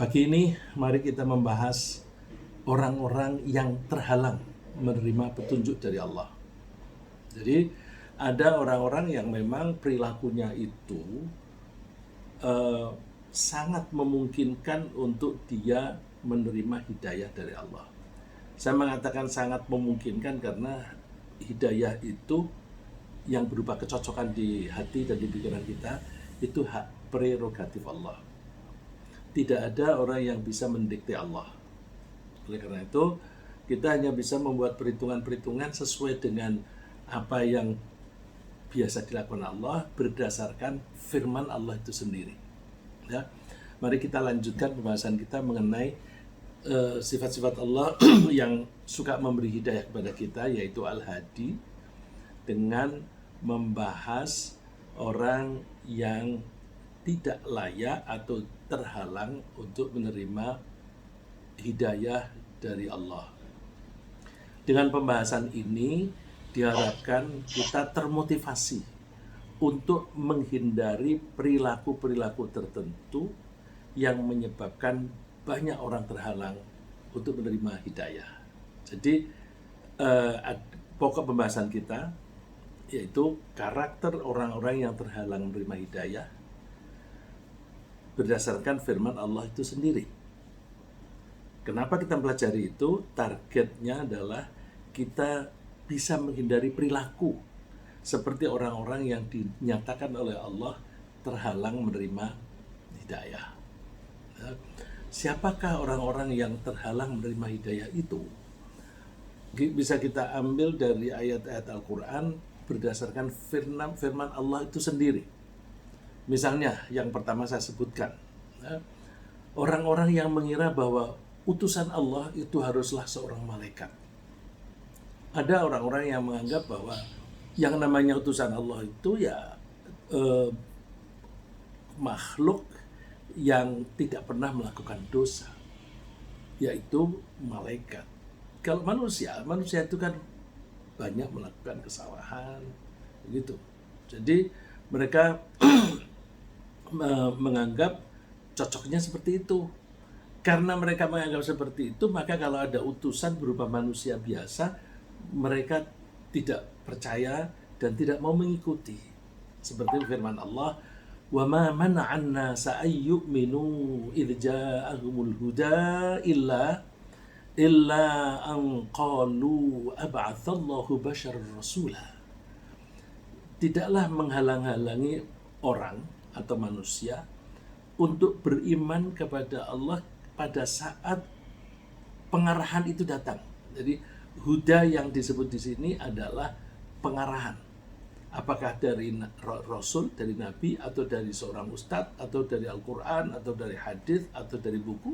Pagi ini mari kita membahas orang-orang yang terhalang menerima petunjuk dari Allah. Jadi ada orang-orang yang memang perilakunya itu eh, sangat memungkinkan untuk dia menerima hidayah dari Allah. Saya mengatakan sangat memungkinkan karena hidayah itu yang berupa kecocokan di hati dan di pikiran kita itu hak prerogatif Allah. Tidak ada orang yang bisa mendikte Allah. Oleh karena itu, kita hanya bisa membuat perhitungan-perhitungan sesuai dengan apa yang biasa dilakukan Allah berdasarkan firman Allah itu sendiri. Ya. Mari kita lanjutkan pembahasan kita mengenai sifat-sifat Allah yang suka memberi hidayah kepada kita, yaitu Al-Hadi, dengan membahas orang yang tidak layak atau terhalang untuk menerima hidayah dari Allah. Dengan pembahasan ini diharapkan kita termotivasi untuk menghindari perilaku-perilaku tertentu yang menyebabkan banyak orang terhalang untuk menerima hidayah. Jadi pokok pembahasan kita yaitu karakter orang-orang yang terhalang menerima hidayah berdasarkan firman Allah itu sendiri. Kenapa kita pelajari itu? Targetnya adalah kita bisa menghindari perilaku seperti orang-orang yang dinyatakan oleh Allah terhalang menerima hidayah. Siapakah orang-orang yang terhalang menerima hidayah itu? Bisa kita ambil dari ayat-ayat Al-Quran berdasarkan firman Allah itu sendiri. Misalnya yang pertama saya sebutkan, orang-orang yang mengira bahwa utusan Allah itu haruslah seorang malaikat. Ada orang-orang yang menganggap bahwa yang namanya utusan Allah itu ya makhluk yang tidak pernah melakukan dosa, yaitu malaikat. Kalau manusia itu kan banyak melakukan kesalahan, begitu. Jadi mereka menganggap cocoknya seperti itu. Karena mereka menganggap seperti itu, maka kalau ada utusan berupa manusia biasa, mereka tidak percaya dan tidak mau mengikuti. Seperti firman Allah, "Wa ma mana'an nasa ay yu'minu idh ja'ahumul huda illa an qalu ab'atsallahu basyarar rasula." Tidaklah menghalang-halangi orang atau manusia untuk beriman kepada Allah pada saat pengarahan itu datang. Jadi huda yang disebut di sini adalah pengarahan. Apakah dari Rasul, dari Nabi, atau dari seorang ustadz, atau dari Al-Quran, atau dari hadis, atau dari buku.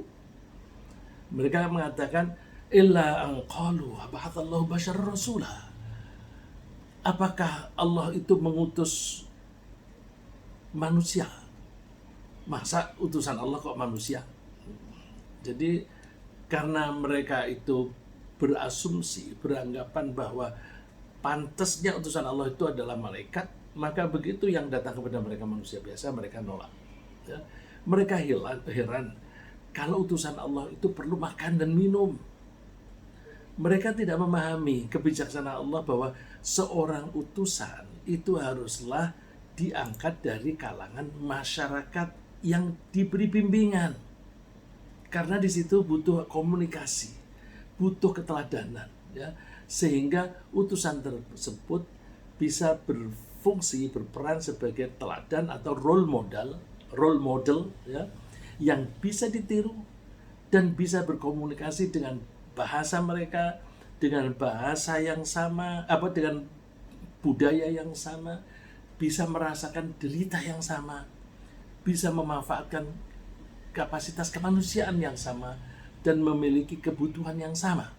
Mereka mengatakan, illa an qalu ba'atsallahu basyarar rasula. Apakah Allah itu mengutus manusia? Masa utusan Allah kok manusia? Jadi karena mereka itu berasumsi, beranggapan bahwa pantasnya utusan Allah itu adalah malaikat, maka begitu yang datang kepada mereka manusia biasa, mereka nolak. Ya. Mereka heran kalau utusan Allah itu perlu makan dan minum. Mereka tidak memahami kebijaksanaan Allah bahwa seorang utusan itu haruslah diangkat dari kalangan masyarakat yang diberi bimbingan. Karena di situ butuh komunikasi, butuh keteladanan, ya, sehingga utusan tersebut bisa berfungsi, berperan sebagai teladan atau role model, ya, yang bisa ditiru dan bisa berkomunikasi dengan bahasa mereka, dengan bahasa yang sama, dengan budaya yang sama, bisa merasakan derita yang sama, bisa memanfaatkan kapasitas kemanusiaan yang sama, dan memiliki kebutuhan yang sama.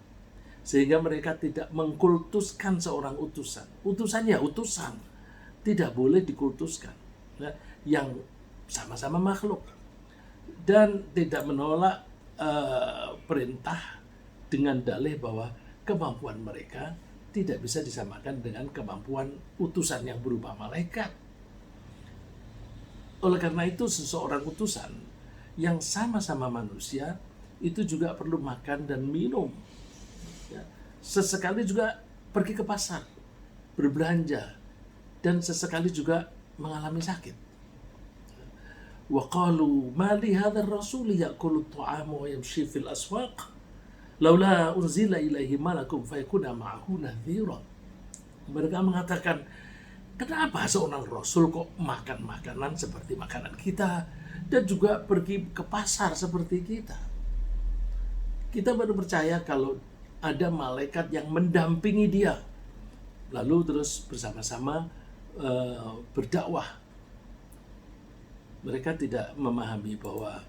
Sehingga mereka tidak mengkultuskan seorang utusan. Utusan ya utusan, tidak boleh dikultuskan, ya, yang sama-sama makhluk. Dan tidak menolak perintah dengan dalih bahwa kemampuan mereka tidak bisa disamakan dengan kemampuan utusan yang berupa malaikat. Oleh karena itu seseorang utusan yang sama-sama manusia itu juga perlu makan dan minum. Ya. Sesekali juga pergi ke pasar, berbelanja, dan sesekali juga mengalami sakit. Wa qalu ma li hadzal rasul ya'kulu at-ta'ama wa yamshi fil aswaq laula unzila ilaihi malakum fayakuna ma'ahu nadhira. Mereka mengatakan, kenapa seorang rasul kok makan makanan seperti makanan kita dan juga pergi ke pasar seperti kita? Kita baru percaya kalau ada malaikat yang mendampingi dia, lalu terus bersama-sama berdakwah. Mereka tidak memahami bahwa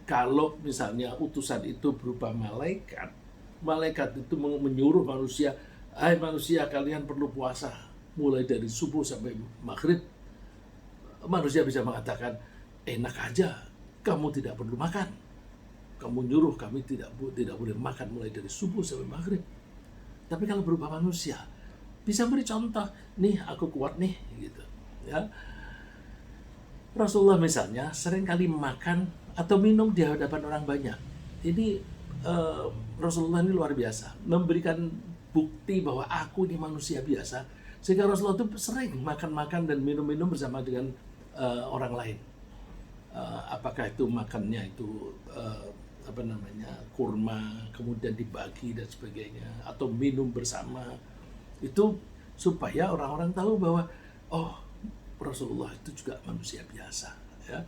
kalau misalnya utusan itu berupa malaikat, malaikat itu menyuruh manusia, hai manusia kalian perlu puasa mulai dari subuh sampai maghrib. Manusia bisa mengatakan, enak aja, kamu tidak perlu makan. Kamu nyuruh kami tidak boleh makan mulai dari subuh sampai maghrib. Tapi kalau berupa manusia, bisa beri contoh, nih aku kuat nih, gitu. Ya. Rasulullah misalnya seringkali makan atau minum di hadapan orang banyak. Ini Rasulullah ini luar biasa, memberikan bukti bahwa aku ini manusia biasa, sehingga Rasulullah itu sering makan-makan dan minum-minum bersama dengan orang lain. Apakah itu makannya itu kurma, kemudian dibagi dan sebagainya, atau minum bersama, itu supaya orang-orang tahu bahwa oh, Rasulullah itu juga manusia biasa. Ya.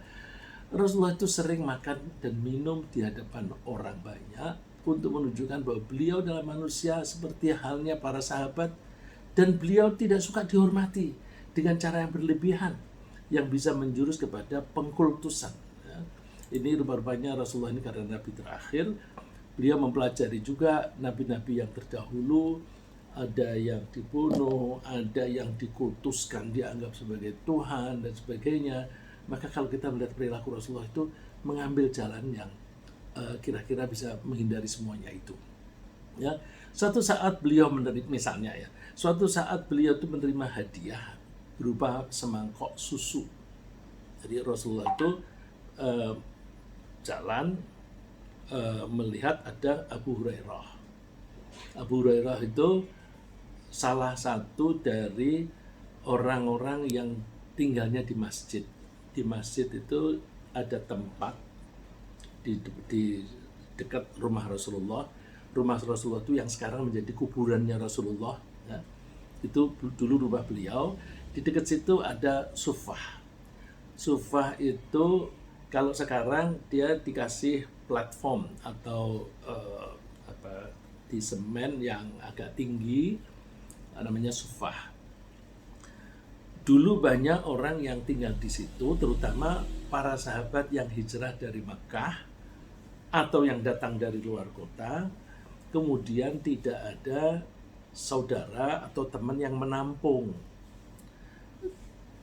Rasulullah itu sering makan dan minum di hadapan orang banyak untuk menunjukkan bahwa beliau adalah manusia seperti halnya para sahabat, dan beliau tidak suka dihormati dengan cara yang berlebihan yang bisa menjurus kepada pengkultusan. Ya. Ini rupa-rupanya Rasulullah ini karena Nabi terakhir, beliau mempelajari juga nabi-nabi yang terdahulu. Ada yang dibunuh, ada yang dikultuskan, dianggap sebagai Tuhan dan sebagainya. Maka kalau kita melihat perilaku Rasulullah itu mengambil jalan yang kira-kira bisa menghindari semuanya itu. Ya, suatu saat beliau menerima, misalnya ya, suatu saat beliau itu menerima hadiah berupa semangkok susu. Jadi Rasulullah itu jalan melihat ada Abu Hurairah. Abu Hurairah itu salah satu dari orang-orang yang tinggalnya di masjid. Di masjid itu ada tempat di dekat rumah Rasulullah. Rumah Rasulullah itu yang sekarang menjadi kuburannya Rasulullah. Ya. Itu dulu rumah beliau. Di dekat situ ada sufah. Sufah itu kalau sekarang dia dikasih platform atau di semen yang agak tinggi, namanya sufah. Dulu banyak orang yang tinggal di situ, terutama para sahabat yang hijrah dari Mekah atau yang datang dari luar kota, kemudian tidak ada saudara atau teman yang menampung.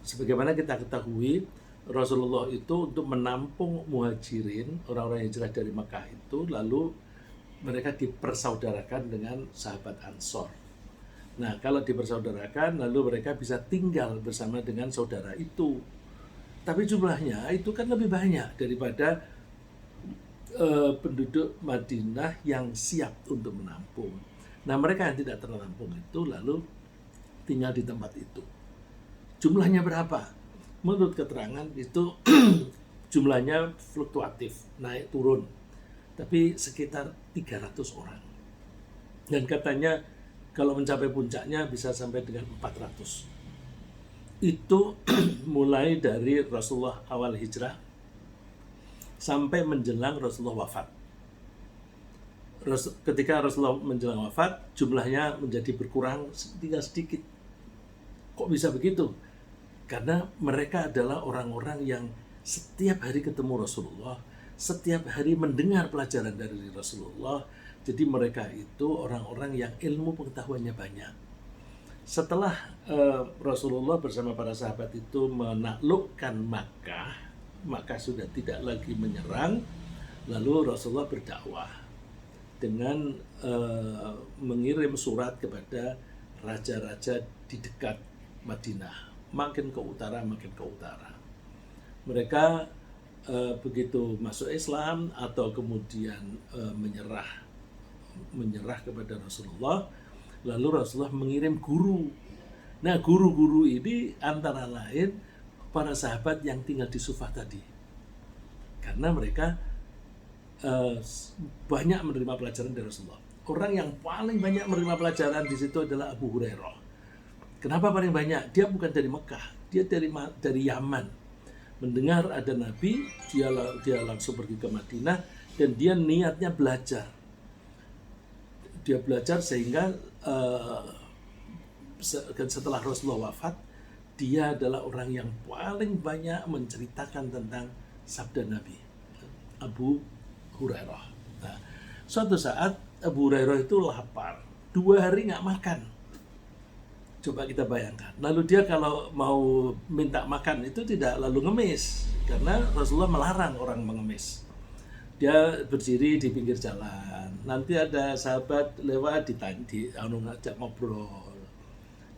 Sebagaimana kita ketahui, Rasulullah itu untuk menampung muhajirin, orang-orang yang hijrah dari Mekah itu, lalu mereka dipersaudarakan dengan sahabat Ansor. Nah, kalau dipersaudarakan, lalu mereka bisa tinggal bersama dengan saudara itu. Tapi jumlahnya itu kan lebih banyak daripada penduduk Madinah yang siap untuk menampung. Nah, mereka yang tidak ternampung itu lalu tinggal di tempat itu. Jumlahnya berapa? Menurut keterangan itu jumlahnya fluktuatif, naik turun. Tapi sekitar 300 orang. Dan katanya kalau mencapai puncaknya bisa sampai dengan 400. Itu mulai dari Rasulullah awal hijrah sampai menjelang Rasulullah wafat. Ketika Rasulullah menjelang wafat, jumlahnya menjadi berkurang tinggal sedikit. Kok bisa begitu? Karena mereka adalah orang-orang yang setiap hari ketemu Rasulullah, setiap hari mendengar pelajaran dari Rasulullah. Jadi mereka itu orang-orang yang ilmu pengetahuannya banyak. Setelah Rasulullah bersama para sahabat itu menaklukkan Makkah sudah tidak lagi menyerang, lalu Rasulullah berdakwah dengan mengirim surat kepada raja-raja di dekat Madinah, makin ke utara. Mereka begitu masuk Islam atau kemudian menyerah kepada Rasulullah, lalu Rasulullah mengirim guru. Nah, guru-guru ini antara lain para sahabat yang tinggal di Sufah tadi, karena mereka banyak menerima pelajaran dari Rasulullah. Orang yang paling banyak menerima pelajaran di situ adalah Abu Hurairah. Kenapa paling banyak? Dia bukan dari Mekah, dia dari Yaman. Mendengar ada Nabi, dia langsung pergi ke Madinah dan dia niatnya belajar. Dia belajar sehingga setelah Rasulullah wafat, dia adalah orang yang paling banyak menceritakan tentang sabda Nabi, Abu Hurairah. Nah, suatu saat Abu Hurairah itu lapar, 2 hari nggak makan. Coba kita bayangkan. Lalu dia kalau mau minta makan itu tidak lalu ngemis, karena Rasulullah melarang orang mengemis. Dia berdiri di pinggir jalan. Nanti ada sahabat lewat ngajak ngobrol.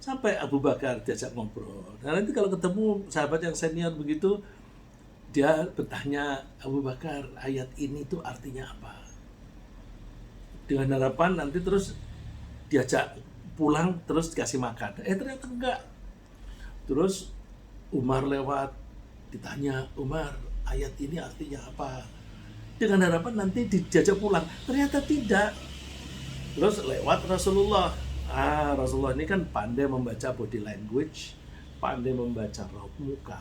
Sampai Abu Bakar diajak ngobrol. Nah, nanti kalau ketemu sahabat yang senior begitu, dia bertanya, Abu Bakar, ayat ini tuh artinya apa? Dengan harapan nanti terus diajak pulang terus dikasih makan. Ternyata enggak. Terus Umar lewat, ditanya, Umar, ayat ini artinya apa? Dengan harapan nanti diajak pulang. Ternyata tidak. Terus lewat Rasulullah. Rasulullah ini kan pandai membaca body language, pandai membaca raut muka.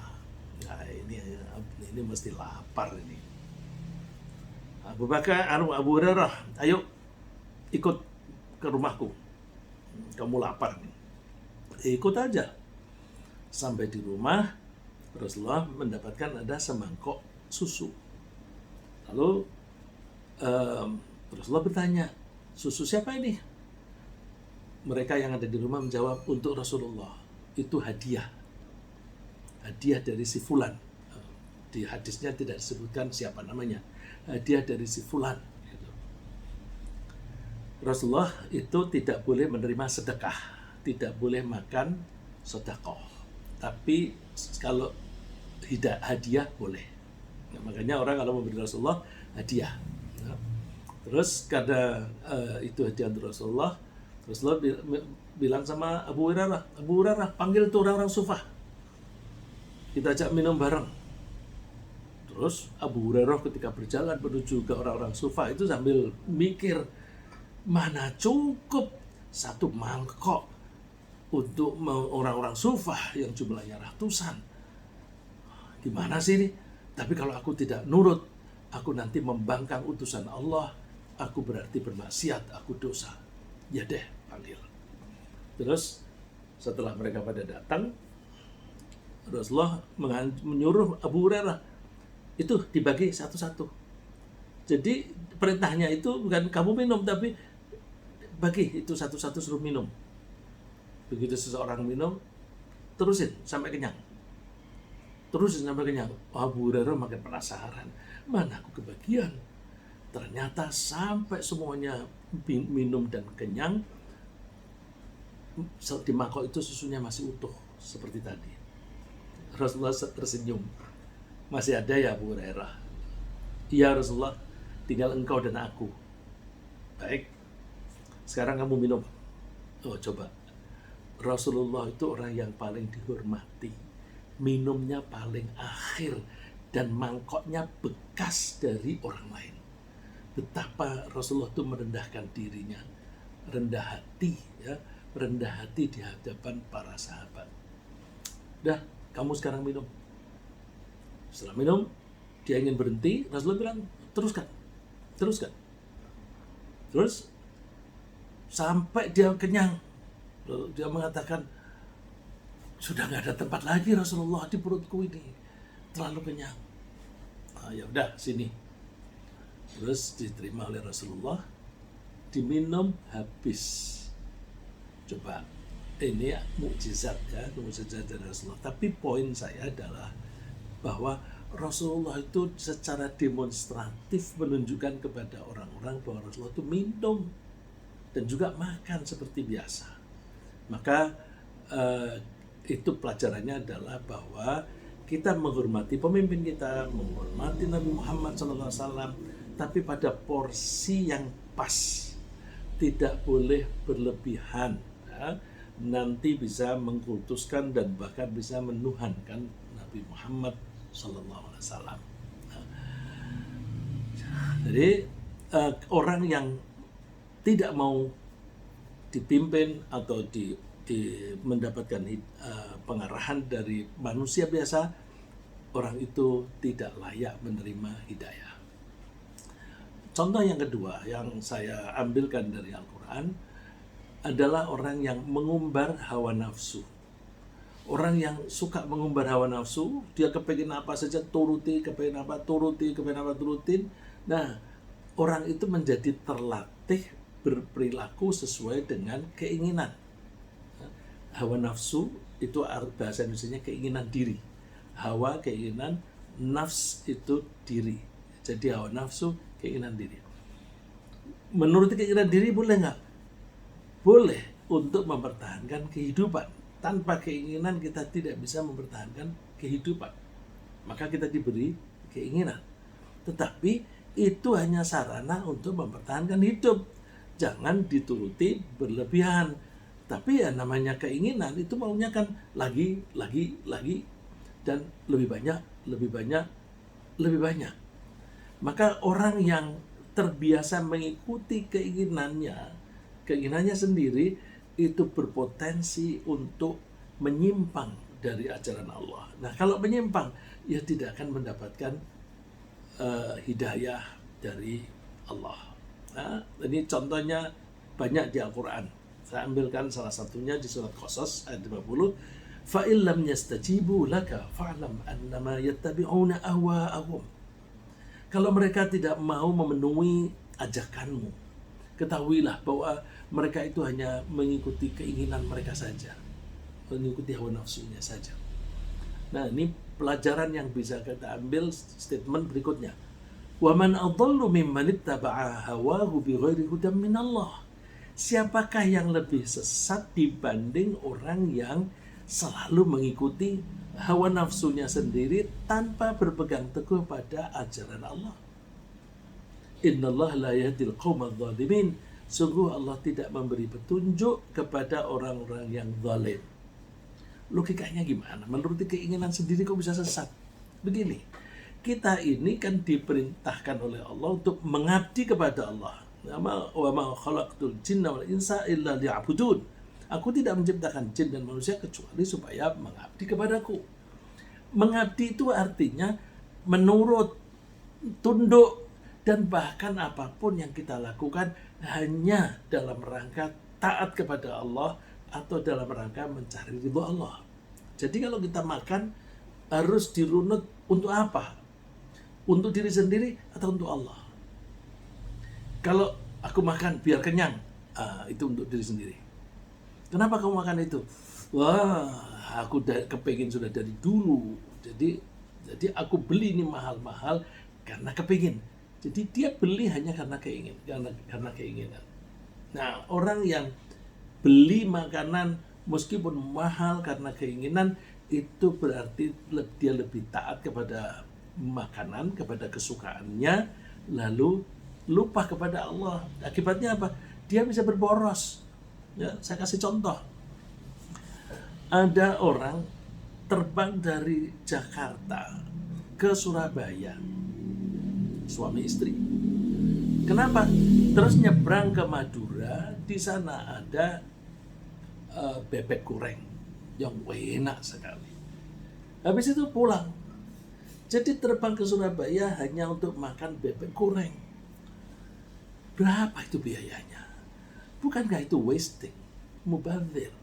Nah, ini mesti lapar ini. Abu Bakar, Abu Hurairah, ayo ikut ke rumahku. Kamu lapar nih. Ikut aja. Sampai di rumah, Rasulullah mendapatkan ada semangkok susu. Lalu Rasulullah bertanya, susu siapa ini? Mereka yang ada di rumah menjawab, untuk Rasulullah. Itu hadiah. Hadiah dari si Fulan. Di hadisnya tidak disebutkan siapa namanya. Hadiah dari si Fulan. Rasulullah itu tidak boleh menerima sedekah, tidak boleh makan sedekah. Tapi kalau hadiah boleh. Nah, makanya orang kalau memberi Rasulullah hadiah. Nah, terus karena itu hadiah untuk Rasulullah bilang sama Abu Hurairah, panggil tuh orang-orang Sufah. Kita ajak minum bareng. Terus Abu Hurairah ketika berjalan menuju ke orang-orang Sufah itu sambil mikir, mana cukup 1 mangkok untuk orang-orang Sufah yang jumlahnya ratusan. Gimana sih ini? Tapi kalau aku tidak nurut, aku nanti membangkang utusan Allah, aku berarti bermaksiat, aku dosa. Ya deh, panggil. Terus setelah mereka pada datang, Rasulullah menyuruh Abu Hurairah itu dibagi satu-satu. Jadi perintahnya itu bukan kamu minum, tapi bagi itu satu-satu, suruh minum. Begitu seseorang minum, terusin sampai kenyang. Abu Hurairah makin penasaran, mana aku kebagian? Ternyata sampai semuanya minum dan kenyang, di mangkok itu susunya masih utuh seperti tadi. Rasulullah tersenyum, masih ada ya Abu Hurairah? Iya Rasulullah, tinggal engkau dan aku. Baik, sekarang kamu minum. Oh, coba. Rasulullah itu orang yang paling dihormati. Minumnya paling akhir dan mangkoknya bekas dari orang lain. Betapa Rasulullah itu merendahkan dirinya, rendah hati, ya, rendah hati di hadapan para sahabat. Dah, kamu sekarang minum. Setelah minum, dia ingin berhenti. Rasulullah bilang, teruskan. Terus sampai dia kenyang. Dia mengatakan, sudah nggak ada tempat lagi Rasulullah di perutku ini, terlalu kenyang. Ya udah, sini. Terus diterima oleh Rasulullah, diminum habis. Coba, ini mukjizat ya, mukjizat dari Rasulullah. Tapi poin saya adalah bahwa Rasulullah itu secara demonstratif menunjukkan kepada orang-orang bahwa Rasulullah itu minum dan juga makan seperti biasa. Maka itu pelajarannya adalah bahwa kita menghormati pemimpin kita, menghormati Nabi Muhammad SAW, tapi pada porsi yang pas, tidak boleh berlebihan. Ya. Nanti bisa mengkultuskan dan bahkan bisa menuhankan Nabi Muhammad SAW. Jadi orang yang tidak mau dipimpin atau mendapatkan pengarahan dari manusia biasa, orang itu tidak layak menerima hidayah. Contoh yang kedua yang saya ambilkan dari Al-Quran adalah orang yang mengumbar hawa nafsu. Orang yang suka mengumbar hawa nafsu, dia kepingin apa saja turuti, kepingin apa turutin. Nah, orang itu menjadi terlatih berperilaku sesuai dengan keinginan. Hawa nafsu itu bahasa Indonesianya keinginan diri. Hawa keinginan, nafs itu diri. Jadi hawa nafsu keinginan diri. Menuruti keinginan diri boleh nggak? Boleh untuk mempertahankan kehidupan. Tanpa keinginan kita tidak bisa mempertahankan kehidupan. Maka kita diberi keinginan. Tetapi itu hanya sarana untuk mempertahankan hidup. Jangan dituruti berlebihan. Tapi ya namanya keinginan itu maunya kan lagi dan lebih banyak. Maka orang yang terbiasa mengikuti keinginannya sendiri itu berpotensi untuk menyimpang dari ajaran Allah. Nah, kalau menyimpang, ya tidak akan mendapatkan hidayah dari Allah. Nah, ini contohnya banyak di Al-Quran. Saya ambilkan salah satunya di surat Qasas ayat 50. فَإِنْ لَمْ يَسْتَجِيبُوا لَكَ فَاعْلَمْ أَنَّمَا يَتَّبِعُونَ أَهْوَاءَهُمْ. Kalau mereka tidak mau memenuhi ajakanmu, ketahuilah bahwa mereka itu hanya mengikuti keinginan mereka saja, mengikuti hawa nafsunya saja. Nah, ini pelajaran yang bisa kita ambil statement berikutnya. وَمَنْ أَضَلُّ مِمَّنِ اتَّبَعَ هَوَاهُ بِغَيْرِ هُدًى مِنَ اللَّهِ. Siapakah yang lebih sesat dibanding orang yang selalu mengikuti hawa nafsunya sendiri tanpa berpegang teguh pada ajaran Allah? Innallaha la yahdil qaumadz zalimin. Sungguh Allah tidak memberi petunjuk kepada orang-orang yang zalim. Logikanya gimana? Menuruti keinginan sendiri kok bisa sesat? Begini, kita ini kan diperintahkan oleh Allah untuk mengabdi kepada Allah. Wa ma khalaqtul jinna wal insa illa liya'budun. Aku tidak menciptakan jin dan manusia kecuali supaya mengabdi kepadaku. Mengabdi itu artinya menurut, tunduk, dan bahkan apapun yang kita lakukan hanya dalam rangka taat kepada Allah atau dalam rangka mencari ridho Allah. Jadi kalau kita makan harus dirunut untuk apa? Untuk diri sendiri atau untuk Allah? Kalau aku makan biar kenyang, itu untuk diri sendiri. Kenapa kamu makan itu? Wah, aku kepingin sudah dari dulu. Jadi aku beli ini mahal-mahal karena kepingin. Jadi dia beli hanya karena keinginan. Nah, orang yang beli makanan meskipun mahal karena keinginan, itu berarti dia lebih taat kepada makanan, kepada kesukaannya, lalu lupa kepada Allah. Akibatnya apa? Dia bisa berboros. Ya, saya kasih contoh. Ada orang terbang dari Jakarta ke Surabaya, suami istri. Kenapa? Terus nyebrang ke Madura, di sana ada bebek goreng yang enak sekali. Habis itu pulang. Jadi terbang ke Surabaya hanya untuk makan bebek goreng. Berapa itu biayanya? Bukankah itu wasting, mubazir,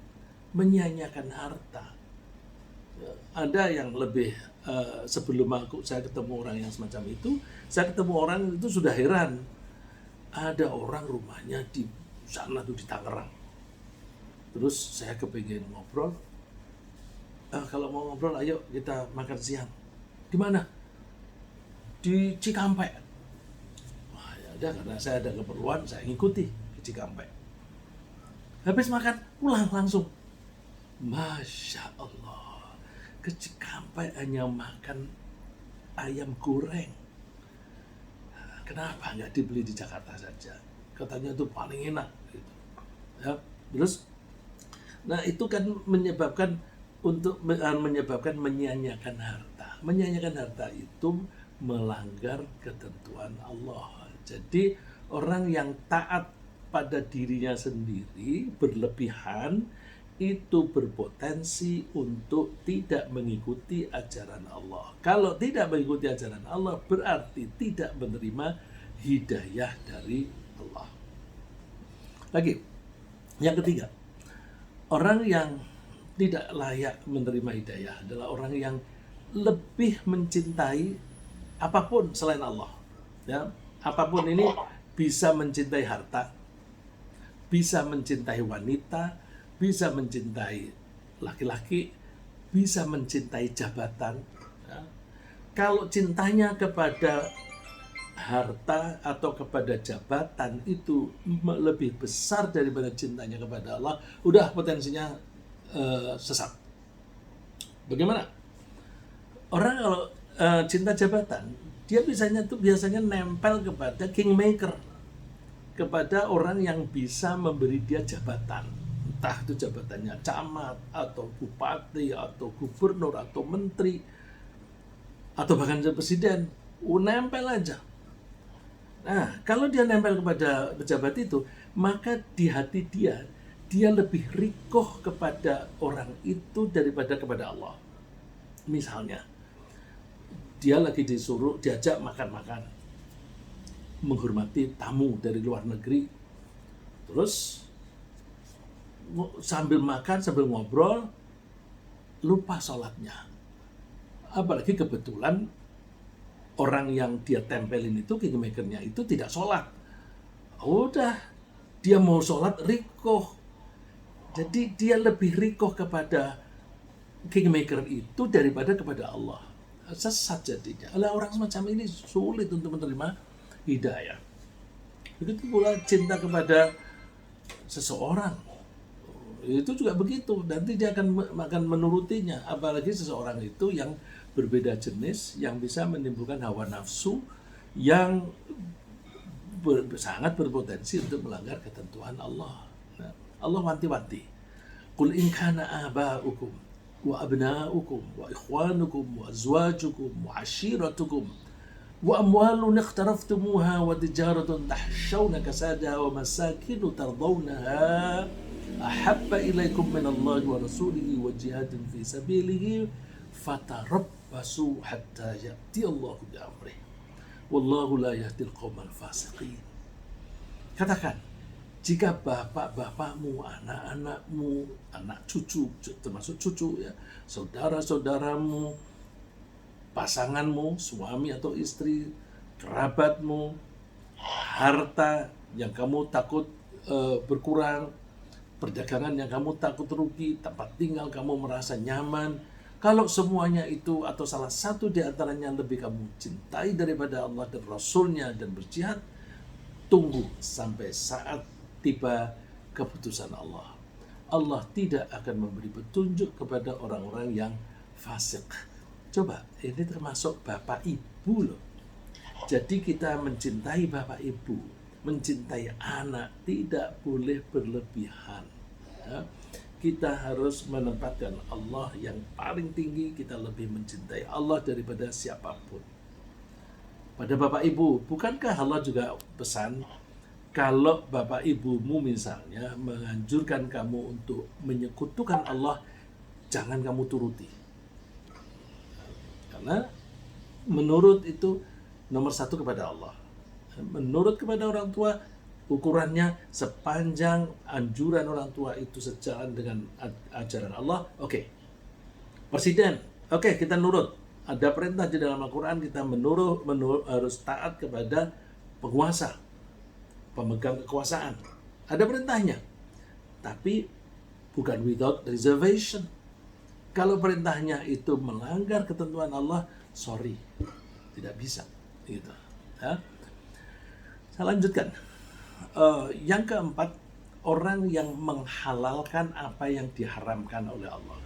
menyia-nyiakan harta? Ada yang lebih, sebelum saya ketemu orang yang semacam itu, saya ketemu orang itu sudah heran. Ada orang rumahnya di sana tuh di Tangerang. Terus saya kepingin ngobrol. Kalau mau ngobrol, ayo kita makan siang. Di mana? Di Cikampek. Wah, ya udah, karena saya ada keperluan, saya ngikuti ke Cikampek. Habis makan, pulang langsung. Masya Allah. sampai hanya makan ayam goreng. Kenapa nggak dibeli di Jakarta saja? Katanya itu paling enak. Gitu. Ya, terus, nah itu kan menyebabkan menyia-nyiakan harta. Menyia-nyiakan harta itu melanggar ketentuan Allah. Jadi orang yang taat pada dirinya sendiri berlebihan itu berpotensi untuk tidak mengikuti ajaran Allah. Kalau tidak mengikuti ajaran Allah berarti tidak menerima hidayah dari Allah. Lagi, yang ketiga, orang yang tidak layak menerima hidayah adalah orang yang lebih mencintai apapun selain Allah. Ya, apapun ini bisa mencintai harta, bisa mencintai wanita, bisa mencintai laki-laki, bisa mencintai jabatan. Ya. Kalau cintanya kepada harta atau kepada jabatan itu lebih besar daripada cintanya kepada Allah, udah potensinya sesat. Bagaimana? Orang kalau cinta jabatan, dia biasanya nempel kepada kingmaker, kepada orang yang bisa memberi dia jabatan. Entah itu jabatannya camat, atau bupati, atau gubernur, atau menteri, atau bahkan presiden, nempel aja. Nah, kalau dia nempel kepada pejabat itu, maka di hati dia lebih rikoh kepada orang itu daripada kepada Allah. Misalnya, dia lagi diajak makan-makan, menghormati tamu dari luar negeri, terus sambil makan, sambil ngobrol, lupa sholatnya. Apalagi kebetulan orang yang dia tempelin itu, kingmakernya itu tidak sholat. Udah, dia mau sholat rikoh. Jadi dia lebih rikoh kepada kingmaker itu daripada kepada Allah. Sesat jadinya. Oleh orang semacam ini sulit untuk menerima hidayah. Begitu pula cinta kepada seseorang. Itu juga begitu, nanti dia akan menurutinya, apalagi seseorang itu yang berbeda jenis, yang bisa menimbulkan hawa nafsu yang sangat berpotensi untuk melanggar ketentuan Allah. Nah, Allah wanti-wanti, qul in kana aba'ukum wa abna'ukum wa ikhwanukum wa azwajukum wa ashiratukum wa amwalun iqtaraftumuha wa tijaratun tahshawna kasadaha wa masakinu tardawnaha ahabba ilaikum minallahi wa rasulihi wa jihadin fi sabilihi fatarabbasu hatta ya'ti Allahu bi amrihi wallahu la yahdil qaumal fasiqin. Katakan, jika bapak-bapakmu, anak-anakmu, anak cucu, termasuk cucu ya, saudara-saudaramu, pasanganmu, suami atau istri, kerabatmu, harta yang kamu takut berkurang, perdagangan yang kamu takut rugi, tempat tinggal kamu merasa nyaman, kalau semuanya itu atau salah satu di antaranya lebih kamu cintai daripada Allah dan Rasulnya dan berjihad, tunggu sampai saat tiba keputusan Allah. Allah tidak akan memberi petunjuk kepada orang-orang yang fasik. Coba, ini termasuk bapak ibu loh. Jadi kita mencintai bapak ibu, mencintai anak tidak boleh berlebihan. Ya. Kita harus menempatkan Allah yang paling tinggi. Kita lebih mencintai Allah daripada siapapun. Pada bapak ibu, bukankah Allah juga pesan, kalau bapak ibumu misalnya menganjurkan kamu untuk menyekutukan Allah, jangan kamu turuti. Karena menurut itu nomor satu kepada Allah. Menurut kepada orang tua, ukurannya sepanjang anjuran orang tua itu sejalan dengan ajaran Allah, oke. Presiden, oke, kita nurut. Ada perintah di dalam Al-Quran, kita menurut harus taat kepada penguasa, pemegang kekuasaan. Ada perintahnya, tapi bukan without reservation. Kalau perintahnya itu melanggar ketentuan Allah, sorry, tidak bisa. Gitu. Ya. Saya lanjutkan. Yang keempat, orang yang menghalalkan apa yang diharamkan oleh Allah.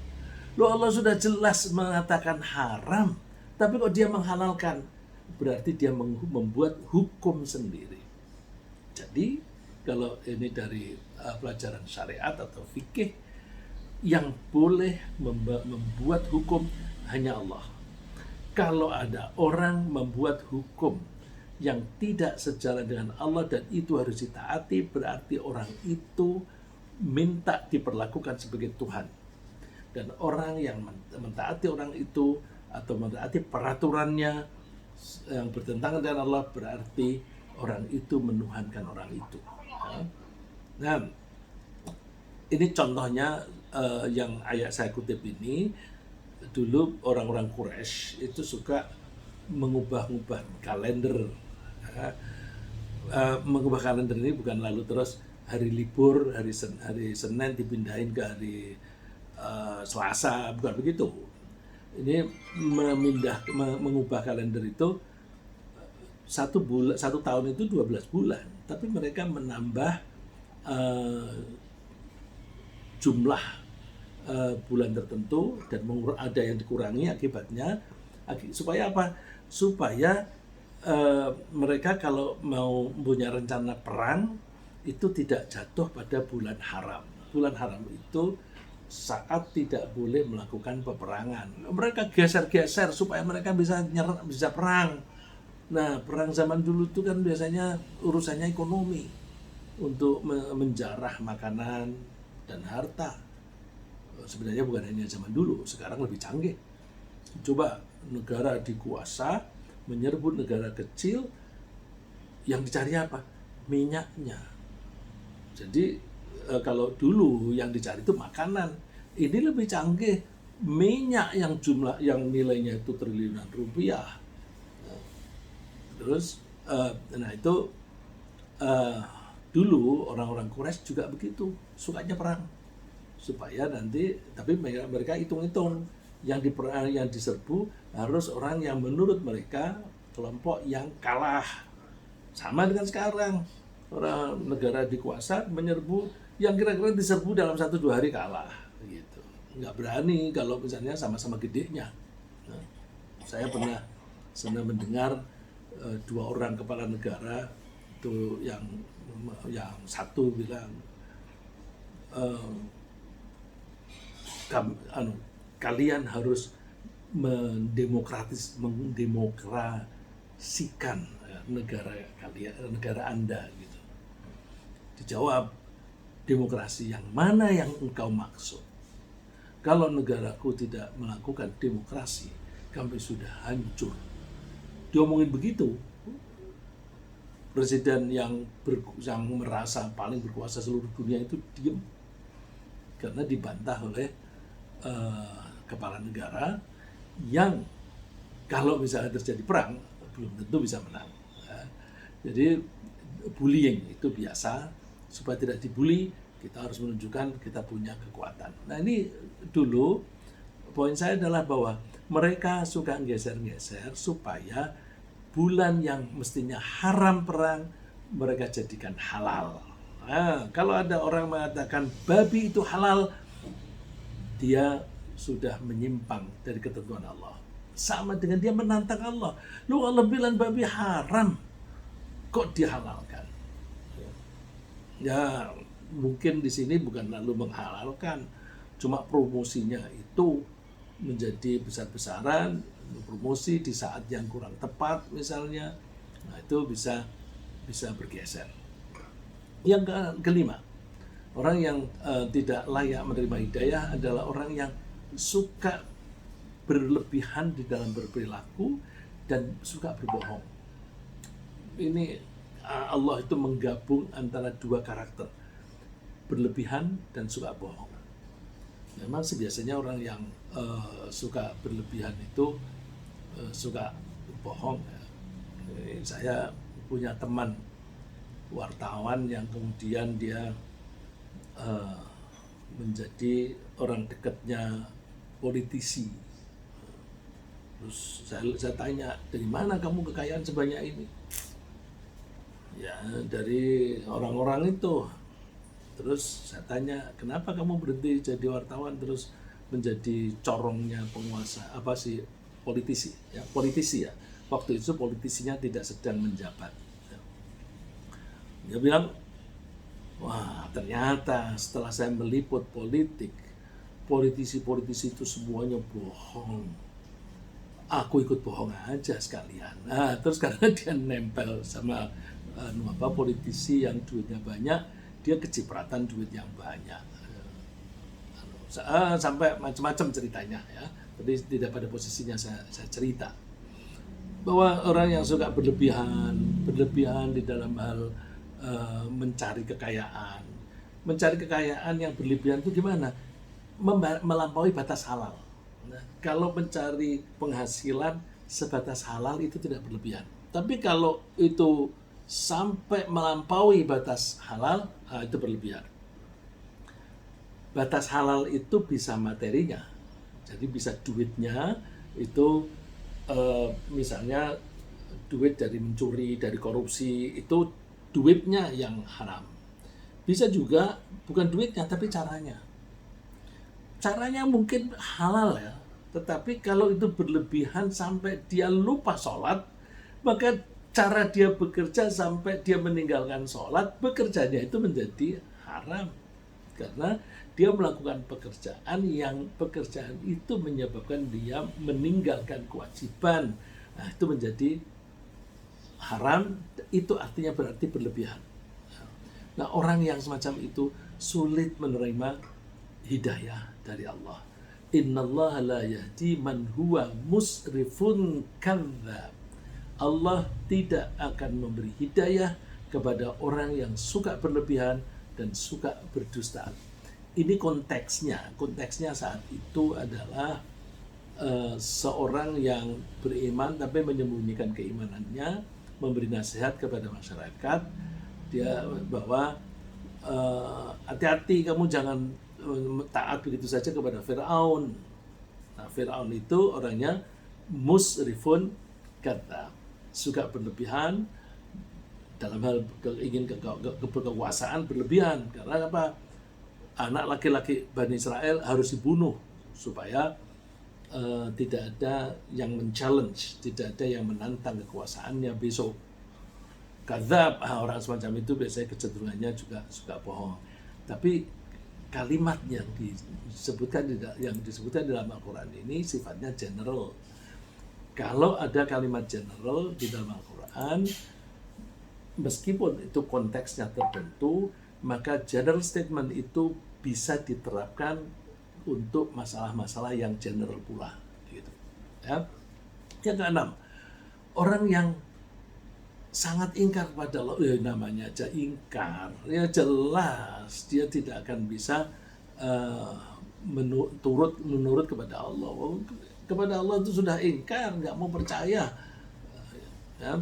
Loh, Allah sudah jelas mengatakan haram, tapi kok dia menghalalkan? Berarti dia membuat hukum sendiri. Jadi kalau ini dari pelajaran syariat atau fikih, yang boleh membuat hukum hanya Allah. Kalau ada orang membuat hukum yang tidak sejalan dengan Allah dan itu harus ditaati, berarti orang itu minta diperlakukan sebagai Tuhan. Dan orang yang mentaati orang itu atau mentaati peraturannya yang bertentangan dengan Allah, berarti orang itu menuhankan orang itu. Nah, ini contohnya yang ayat saya kutip ini. Dulu orang-orang Quraisy itu suka mengubah-ubah kalender. Mengubah kalender ini bukan lalu terus hari libur, hari Senin dipindahin ke hari Selasa, bukan begitu. Ini mengubah kalender itu satu tahun itu 12 bulan, tapi mereka menambah jumlah bulan tertentu dan ada yang dikurangi akibatnya, supaya apa? Supaya mereka kalau mau punya rencana perang itu tidak jatuh pada bulan haram. Bulan haram itu saat tidak boleh melakukan peperangan. Mereka geser-geser supaya mereka bisa perang. Nah, perang zaman dulu itu kan biasanya urusannya ekonomi, untuk menjarah makanan dan harta. Sebenarnya bukan hanya zaman dulu, sekarang lebih canggih. Coba negara dikuasa, menyerbu negara kecil, yang dicari apa? Minyaknya. Jadi kalau dulu yang dicari itu makanan, ini lebih canggih, minyak yang nilainya itu triliunan rupiah. Terus, nah itu dulu orang-orang Quraisy juga begitu, sukanya perang. Supaya nanti, tapi mereka hitung-hitung, yang diserbu harus orang yang menurut mereka kelompok yang kalah. Sama dengan sekarang, orang negara dikuasa menyerbu yang kira-kira diserbu dalam 1-2 hari kalah, gitu. Nggak berani kalau misalnya sama-sama gedenya. Nah, saya pernah mendengar 2 orang kepala negara itu, yang satu bilang, kalian harus mendemokrasikan negara kalian, negara Anda, gitu. Dijawab, demokrasi yang mana yang engkau maksud? Kalau negaraku tidak melakukan demokrasi, kami sudah hancur. Diomongin begitu. Presiden yang merasa paling berkuasa seluruh dunia itu diam, karena dibantah oleh kepala negara yang kalau misalnya terjadi perang belum tentu bisa menang. Jadi bullying itu biasa. Supaya tidak dibully, kita harus menunjukkan kita punya kekuatan. Nah, ini dulu poin saya adalah bahwa mereka suka geser-geser supaya bulan yang mestinya haram perang mereka jadikan halal. Nah, kalau ada orang mengatakan babi itu halal, dia sudah menyimpang dari ketentuan Allah. Sama dengan dia menantang Allah. Lu, Allah bilang babi haram, kok dihalalkan? Ya, mungkin di sini bukan lalu menghalalkan, cuma promosinya itu menjadi besar-besaran, promosi di saat yang kurang tepat misalnya. Nah, itu bisa bergeser. Yang kelima, orang yang tidak layak menerima hidayah adalah orang yang suka berlebihan di dalam berperilaku dan suka berbohong. Ini Allah itu menggabung antara 2 karakter, berlebihan dan suka bohong. Memang biasanya orang yang suka berlebihan itu suka bohong. Saya punya teman wartawan yang kemudian dia menjadi orang dekatnya politisi. Terus saya tanya, dari mana kamu kekayaan sebanyak ini? Ya, dari orang-orang itu. Terus saya tanya, kenapa kamu berhenti jadi wartawan terus menjadi corongnya penguasa apa sih politisi ya. Waktu itu politisinya tidak sedang menjabat. Dia bilang, wah ternyata setelah saya meliput politik, politisi-politisi itu semuanya bohong. Aku ikut bohong aja sekalian. Nah, terus karena dia nempel sama politisi yang duitnya banyak, dia kecipratan duit yang banyak. Sampai macam-macam ceritanya ya. Tapi tidak pada posisinya saya cerita bahwa orang yang suka berlebihan di dalam hal mencari kekayaan yang berlebihan itu gimana? Melampaui batas halal. Nah, kalau mencari penghasilan sebatas halal itu tidak berlebihan. Tapi kalau itu sampai melampaui batas halal, itu berlebihan. Batas halal itu bisa materinya, jadi bisa duitnya itu misalnya duit dari mencuri, dari korupsi, itu duitnya yang haram. Bisa juga bukan duitnya tapi caranya. Caranya mungkin halal ya, tetapi kalau itu berlebihan sampai dia lupa sholat, maka cara dia bekerja sampai dia meninggalkan sholat, bekerjanya itu menjadi haram. Karena dia melakukan pekerjaan itu menyebabkan dia meninggalkan kewajiban. Nah, itu menjadi haram, itu artinya berarti berlebihan. Nah, orang yang semacam itu sulit menerima hidayah dari Allah. Innallaha la yahdi man huwa musrifun kadzdzab. Allah tidak akan memberi hidayah kepada orang yang suka berlebihan dan suka berdusta. Ini konteksnya saat itu adalah seorang yang beriman tapi menyembunyikan keimanannya, memberi nasihat kepada masyarakat dia bahwa hati-hati, kamu jangan taat begitu saja kepada Fir'aun. Nah, Fir'aun itu orangnya musrifun kadzdzab, suka berlebihan dalam hal ingin kekuasaan berlebihan. Karena apa? Anak laki-laki Bani Israel harus dibunuh supaya tidak ada yang men-challenge, tidak ada yang menantang kekuasaannya besok. Kadzdzab, orang semacam itu biasanya kecenderungannya juga suka bohong. Tapi kalimat yang disebutkan dalam Al-Quran ini sifatnya general. Kalau ada kalimat general di dalam Al-Quran, meskipun itu konteksnya tertentu, maka general statement itu bisa diterapkan untuk masalah-masalah yang general pula. Gitu. Ya. Yang keenam, orang yang sangat ingkar pada Allah, namanya aja ingkar, ya jelas dia tidak akan bisa menurut kepada Allah. Kepada Allah itu sudah ingkar, nggak mau percaya. Ya.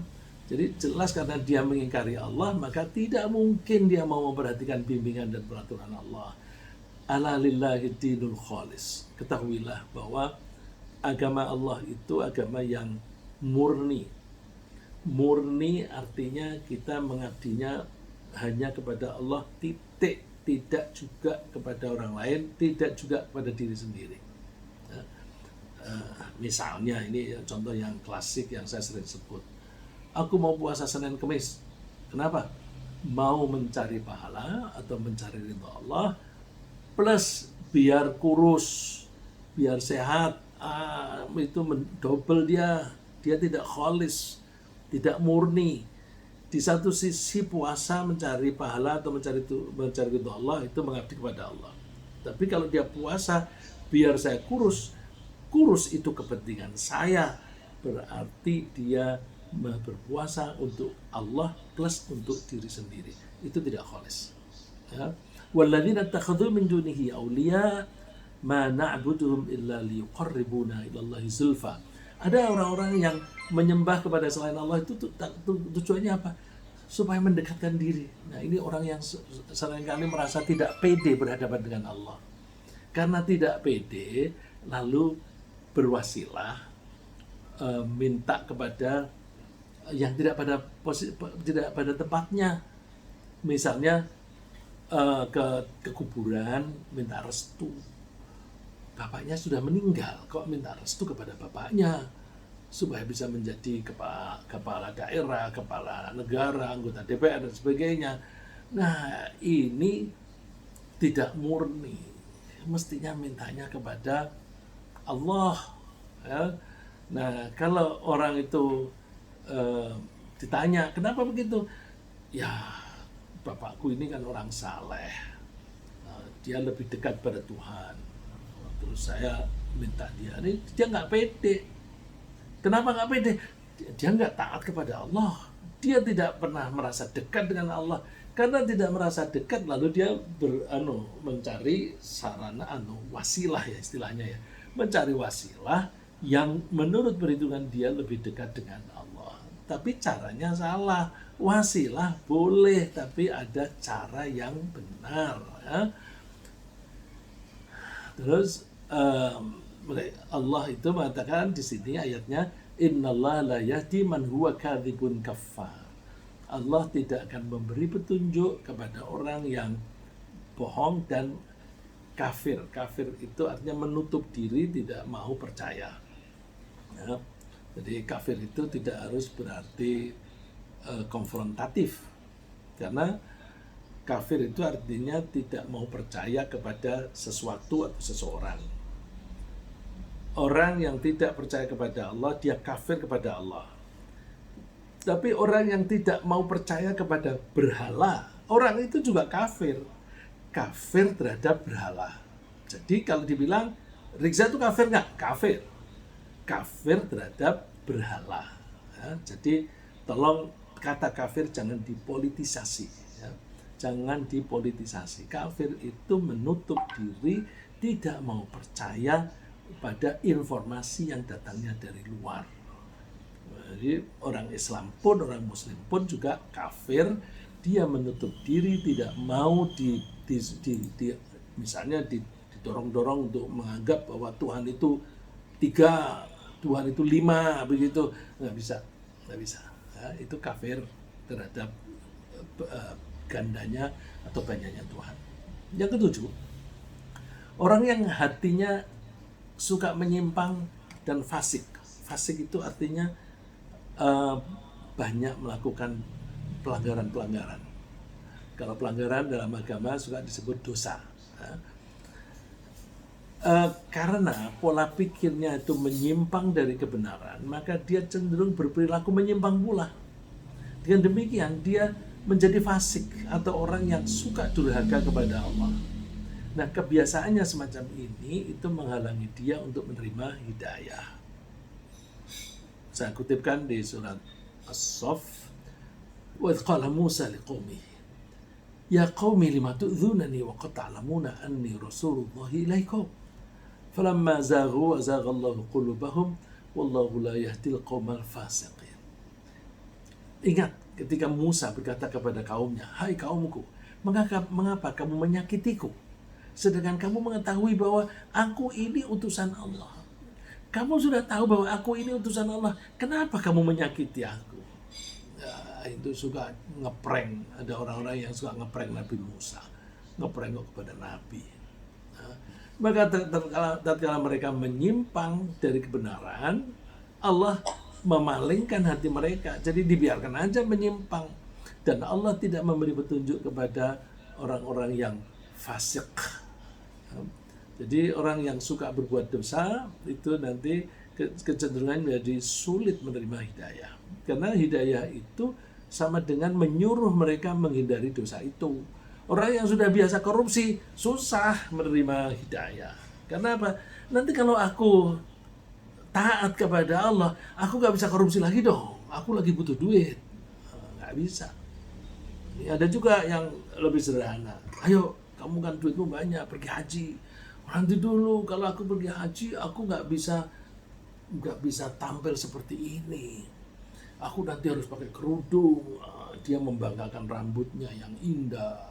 Jadi jelas karena dia mengingkari Allah, maka tidak mungkin dia mau memperhatikan bimbingan dan peraturan Allah. Ala lillahi dinul khalis. Ketahuilah bahwa agama Allah itu agama yang murni. Murni artinya kita mengabdinya hanya kepada Allah, titik, tidak juga kepada orang lain, tidak juga kepada diri sendiri. Misalnya ini contoh yang klasik yang saya sering sebut. Aku mau puasa Senin Kemis. Kenapa? Mau mencari pahala atau mencari ridha Allah, plus biar kurus, biar sehat. Itu double dia tidak khalis, tidak murni. Di satu sisi puasa mencari pahala atau mencari ridha Allah, itu mengabdi kepada Allah. Tapi kalau dia puasa biar saya kurus itu kepentingan saya, berarti dia berpuasa untuk Allah plus untuk diri sendiri. Itu tidak khalis. Ya. Walladzina takhadhu min dunihi awliya ma na'buduhum illa liyuqarribuna ila Allahi zulfa. Ada orang-orang yang menyembah kepada selain Allah itu tujuannya apa? Supaya mendekatkan diri. Nah, ini orang yang seringkali merasa tidak pede berhadapan dengan Allah. Karena tidak pede, lalu berwasilah minta kepada yang tidak pada tempatnya. Misalnya ke kuburan minta restu. bapaknya sudah meninggal, kok minta restu kepada bapaknya supaya bisa menjadi kepala daerah, kepala negara, anggota DPR dan sebagainya. Nah, ini tidak murni. Mestinya mintanya kepada Allah. Ya. Nah, kalau orang itu ditanya, kenapa begitu? Ya, bapakku ini kan orang saleh. Dia lebih dekat pada Tuhan. Terus saya minta dia. Ini dia nggak pede. Kenapa nggak pede? Dia nggak taat kepada Allah. Dia tidak pernah merasa dekat dengan Allah. Karena tidak merasa dekat, lalu dia mencari sarana wasilah ya istilahnya ya. Mencari wasilah yang menurut perhitungan dia lebih dekat dengan Allah. Tapi caranya salah. Wasilah boleh, tapi ada cara yang benar. Ya. Terus Allah itu mengatakan di sini ayatnya, innallaha la yahdi man huwa kadzibun kaffar. Allah tidak akan memberi petunjuk kepada orang yang bohong dan kafir. Kafir itu artinya menutup diri, tidak mau percaya. Ya. Jadi kafir itu tidak harus berarti konfrontatif, karena kafir itu artinya tidak mau percaya kepada sesuatu atau seseorang. Orang yang tidak percaya kepada Allah, dia kafir kepada Allah. Tapi orang yang tidak mau percaya kepada berhala, orang itu juga kafir. Kafir terhadap berhala. Jadi kalau dibilang, Rizza itu kafir nggak? Kafir. Kafir terhadap berhala. Ya, jadi tolong kata kafir jangan dipolitisasi. Ya. Jangan dipolitisasi. Kafir itu menutup diri, tidak mau percaya pada informasi yang datangnya dari luar. Jadi orang Islam pun, orang Muslim pun juga kafir. Dia menutup diri, tidak mau misalnya didorong-dorong untuk menganggap bahwa Tuhan itu 3, Tuhan itu 5, begitu. Nggak bisa. Ya, itu kafir terhadap gandanya atau banyaknya Tuhan. Yang ketujuh, orang yang hatinya suka menyimpang dan fasik. Fasik itu artinya banyak melakukan pelanggaran-pelanggaran. Kalau pelanggaran dalam agama suka disebut dosa. Karena pola pikirnya itu menyimpang dari kebenaran, maka dia cenderung berperilaku menyimpang pula. Dengan demikian dia menjadi fasik atau orang yang suka durhaka kepada Allah. Nah, kebiasaannya semacam ini itu menghalangi dia untuk menerima hidayah. Saya kutipkan di surat As-Saff, wa idh qala Musa liqaumihi ya qaumi lima tu'dhunani wa qad ta'lamuna anni rasulullahi ilaikum falamma zaghu azaghallahu qulubahum wallahu la yahdil qaumal fasiqin. Ingat ketika Musa berkata kepada kaumnya, hai kaumku, mengapa kamu menyakitiku sedangkan kamu mengetahui bahwa aku ini utusan Allah. Kamu sudah tahu bahwa aku ini utusan Allah, kenapa kamu menyakiti aku? Ya, itu suka ngeprank. Ada orang-orang yang suka ngeprank Nabi Musa, ngeprank kepada Nabi. Nah, maka tatkala mereka menyimpang dari kebenaran, Allah memalingkan hati mereka. Jadi dibiarkan aja menyimpang. Dan Allah tidak memberi petunjuk kepada orang-orang yang fasik. Jadi orang yang suka berbuat dosa itu nanti kecenderungan menjadi sulit menerima hidayah. Karena hidayah itu sama dengan menyuruh mereka menghindari dosa itu. Orang yang sudah biasa korupsi susah menerima hidayah. Karena apa? Nanti kalau aku taat kepada Allah, aku gak bisa korupsi lagi dong. Aku lagi butuh duit. Gak bisa. Ada juga yang lebih sederhana. Ayo, kamu kan duitmu banyak, pergi haji. Nanti dulu kalau aku pergi haji, aku nggak bisa tampil seperti ini. Aku nanti harus pakai kerudung. Dia membanggakan rambutnya yang indah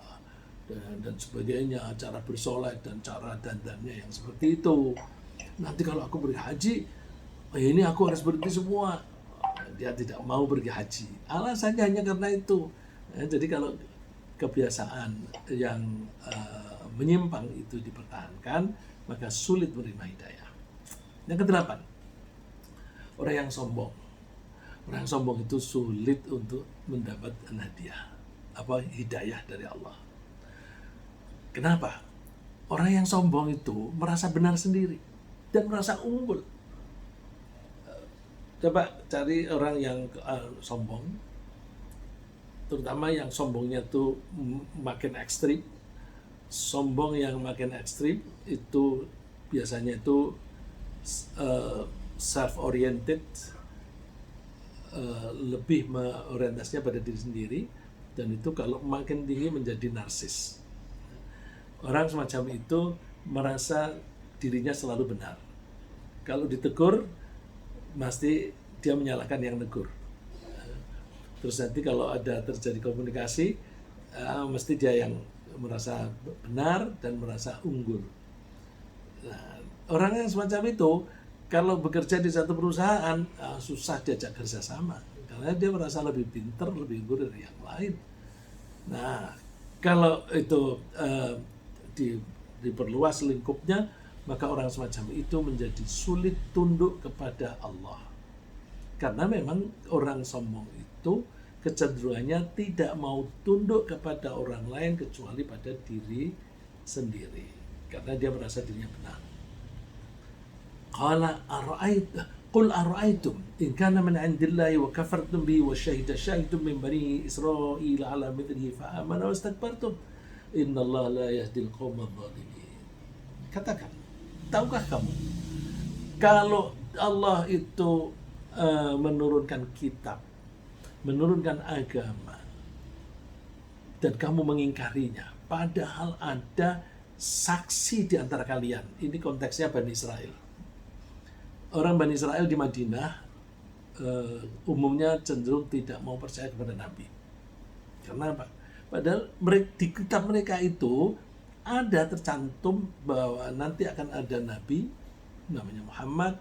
dan sebagainya, cara bersolek dan cara dandannya yang seperti itu. Nanti kalau aku pergi haji, ini aku harus berhenti semua. Dia tidak mau pergi haji. Alasannya hanya karena itu. Jadi kalau kebiasaan yang menyimpang itu dipertahankan, maka sulit menerima hidayah. Yang kedelapan, orang yang sombong. Orang yang sombong itu sulit untuk mendapat hadiah, hidayah dari Allah. Kenapa? Orang yang sombong itu merasa benar sendiri dan merasa unggul. Coba cari orang yang sombong, terutama yang sombongnya itu makin ekstrim. Sombong yang makin ekstrim itu biasanya itu self-oriented, lebih orientasinya pada diri sendiri, dan itu kalau makin tinggi menjadi narsis. Orang semacam itu merasa dirinya selalu benar. Kalau ditegur, pasti dia menyalahkan yang negur. Terus nanti kalau ada terjadi komunikasi, mesti dia yang merasa benar dan merasa unggul. Nah, orang yang semacam itu, kalau bekerja di satu perusahaan, susah diajak kerjasama. Karena dia merasa lebih pintar, lebih unggul dari yang lain. Nah, kalau itu diperluas lingkupnya, maka orang semacam itu menjadi sulit tunduk kepada Allah. Karena memang orang sombong itu kecenderungannya tidak mau tunduk kepada orang lain kecuali pada diri sendiri. Karena dia merasa dirinya benar. Qala qul ara'aytum in kana min 'indillahi wa kafartum bihi wa shahida shahidun min bani Israil 'ala mithlihi fa amana wastakbartum. Innallaha la yahdil qaumadh dhalimin. Katakan, tahukah kamu kalau Allah itu menurunkan kitab, menurunkan agama, dan kamu mengingkarinya, padahal ada saksi di antara kalian. Ini konteksnya Bani Israel. Orang Bani Israel di Madinah umumnya cenderung tidak mau percaya kepada Nabi. Karena apa? Padahal di kitab mereka itu ada tercantum bahwa nanti akan ada Nabi namanya Muhammad,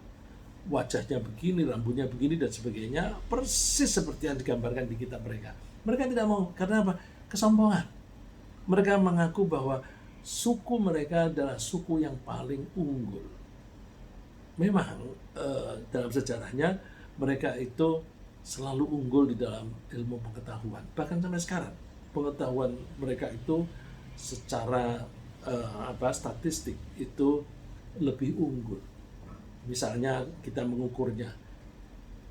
wajahnya begini, rambutnya begini, dan sebagainya, persis seperti yang digambarkan di kitab mereka. Mereka tidak mau, karena apa? Kesombongan. Mereka mengaku bahwa suku mereka adalah suku yang paling unggul. Memang dalam sejarahnya mereka itu selalu unggul di dalam ilmu pengetahuan. Bahkan sampai sekarang pengetahuan mereka itu secara statistik itu lebih unggul. Misalnya kita mengukurnya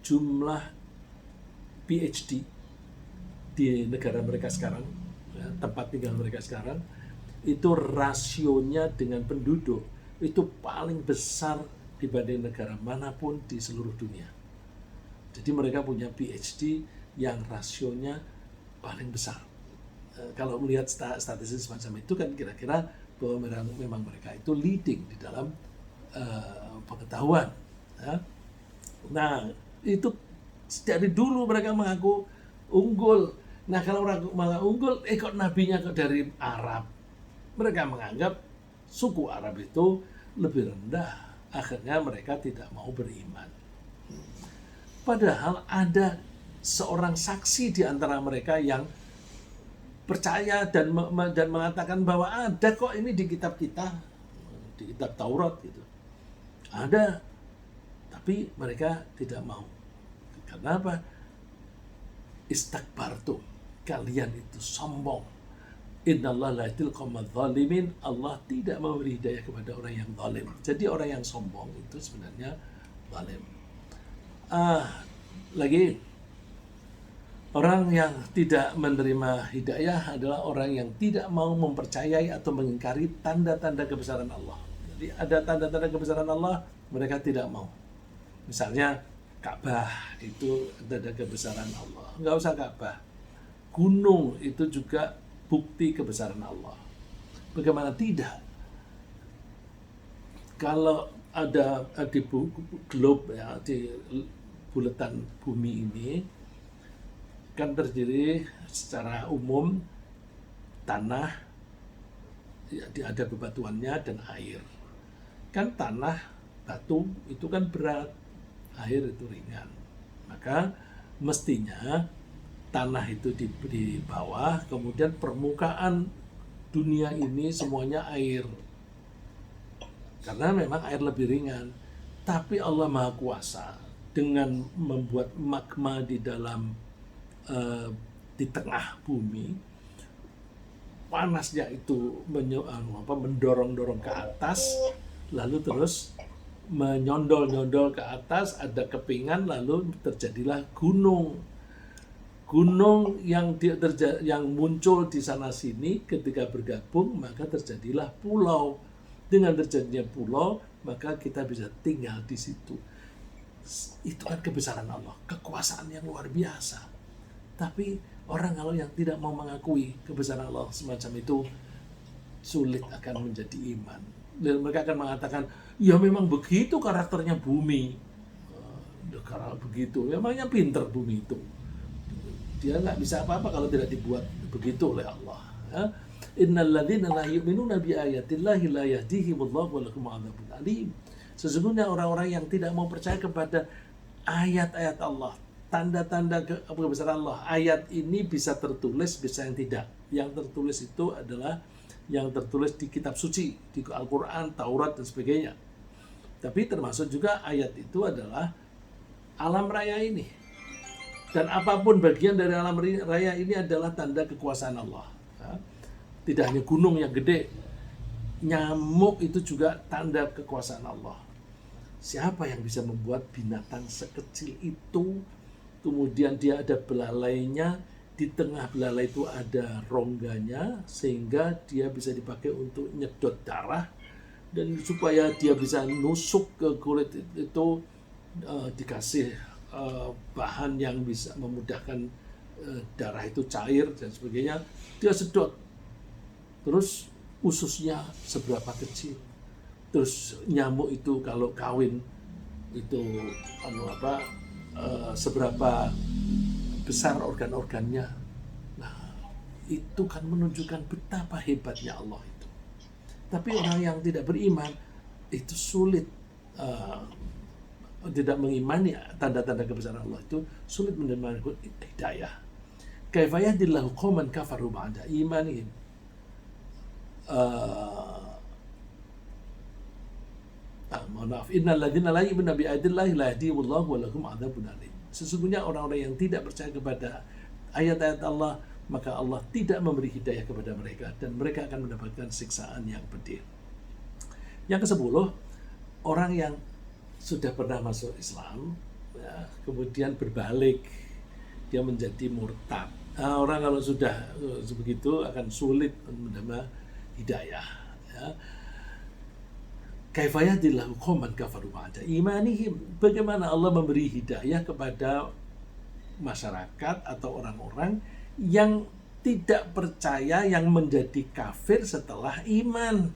jumlah PhD di negara mereka sekarang, tempat tinggal mereka sekarang, itu rasionya dengan penduduk itu paling besar dibanding negara manapun di seluruh dunia. Jadi mereka punya PhD yang rasionya paling besar. Kalau melihat statistik semacam itu kan kira-kira bahwa memang mereka itu leading di dalam pengetahuan. Nah, itu dari dulu mereka mengaku unggul. Nah, kalau orang mengaku unggul, kok nabinya kok dari Arab? Mereka menganggap suku Arab itu lebih rendah. Akhirnya mereka tidak mau beriman. Padahal ada seorang saksi di antara mereka yang percaya dan mengatakan bahwa ada kok ini di kitab kita, di kitab Taurat gitu. Ada, tapi mereka tidak mau. Karena apa? Istakbartum, kalian itu sombong. Innallaha la yahdil qaumadh dhalimin. Allah tidak memberi hidayah kepada orang yang zalim. Jadi orang yang sombong itu sebenarnya zalim. Lagi orang yang tidak menerima hidayah adalah orang yang tidak mau mempercayai atau mengingkari tanda-tanda kebesaran Allah. Jadi ada tanda-tanda kebesaran Allah, mereka tidak mau. Misalnya Ka'bah itu tanda kebesaran Allah. Enggak usah Ka'bah. Gunung itu juga bukti kebesaran Allah. Bagaimana tidak? Kalau ada di globe, ya, di bulatan bumi ini kan terdiri secara umum tanah, ya, ada bebatuannya, dan air. Kan tanah, batu itu kan berat, air itu ringan. Maka mestinya tanah itu di bawah, kemudian permukaan dunia ini semuanya air. karena memang air lebih ringan. Tapi Allah Maha Kuasa dengan membuat magma di dalam di tengah bumi, panasnya itu mendorong-dorong ke atas, lalu terus menyondol-nyondol ke atas, ada kepingan, lalu terjadilah gunung. Gunung yang muncul di sana sini ketika bergabung, maka terjadilah pulau. Dengan terjadinya pulau, maka kita bisa tinggal di situ. Itu kan kebesaran Allah, kekuasaan yang luar biasa. Tapi orang kalau yang tidak mau mengakui kebesaran Allah semacam itu, sulit akan menjadi iman. Dan mereka akan mengatakan, ya memang begitu karakternya bumi. Karena begitu, memangnya pinter bumi itu. Dia nggak bisa apa-apa kalau tidak dibuat begitu oleh Allah. Innal ladzina la yu'minuna bi ayatillahi la yahdihimullahu wa lahum 'adzabun alim. Sesungguhnya orang-orang yang tidak mau percaya kepada ayat-ayat Allah, tanda-tanda kebesaran Allah. Ayat ini bisa tertulis, bisa yang tidak. Yang tertulis itu adalah yang tertulis di kitab suci, di Al-Quran, Taurat, dan sebagainya. Tapi termasuk juga ayat itu adalah alam raya ini. Dan apapun bagian dari alam raya ini adalah tanda kekuasaan Allah. Tidak hanya gunung yang gede, nyamuk itu juga tanda kekuasaan Allah. Siapa yang bisa membuat binatang sekecil itu, kemudian dia ada belalainya, di tengah belalai itu ada rongganya, sehingga dia bisa dipakai untuk nyedot darah, dan supaya dia bisa nusuk ke kulit itu dikasih bahan yang bisa memudahkan darah itu cair dan sebagainya, dia sedot. Terus ususnya seberapa kecil. Terus nyamuk itu kalau kawin itu seberapa besar organ-organnya. Nah, itu kan menunjukkan betapa hebatnya Allah itu. Tapi orang yang tidak beriman itu sulit, tidak mengimani tanda-tanda kebesaran Allah itu sulit menerima hidayah. Kaifa yahdillahu qauman kafaru ba'da imanihim. Mohon maaf, innal ladzina la yu'minuna bi ayatillahi la yahdihimullahu wa lahum 'adzabun alim. Sesungguhnya orang-orang yang tidak percaya kepada ayat-ayat Allah, maka Allah tidak memberi hidayah kepada mereka dan mereka akan mendapatkan siksaan yang pedih. Yang ke-10, orang yang sudah pernah masuk Islam, ya, kemudian berbalik, dia menjadi murtad. Nah, orang kalau sudah begitu akan sulit menerima hidayah. Ya. Kaifa yahdillahu qauman kafaru ba'da imanihim. Bagaimana Allah memberi hidayah kepada masyarakat atau orang-orang yang tidak percaya, yang menjadi kafir setelah iman.